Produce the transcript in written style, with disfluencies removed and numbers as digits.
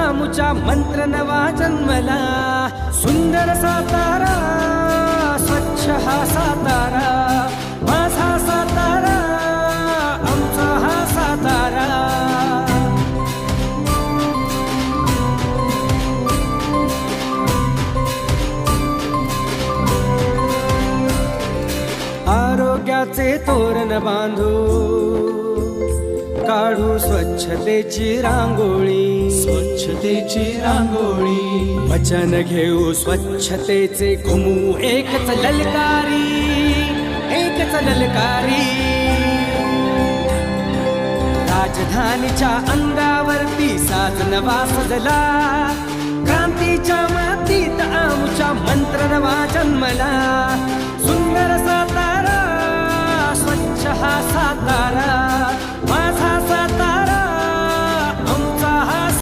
आमुचा मंत्र नवा जन्मला. सुंदर सातारा, स्वच्छ हा सातारा, माझा सातारा, आमचा हा सातारा. आरोग्याचे तोरण बांधू, काढू स्वच्छतेची रांगोळी, स्वच्छतेची रांगोळी. वचन घेऊ स्वच्छतेचे, घुमू एकच ललकारी, एकच ललकारी. राजधानीच्या अंगावरती साज नवा सजला, क्रांतीच्या मातीत आमुच्या मंत्र नवा जन्मला. सुंदर सातारा, स्वच्छ हा सातारा,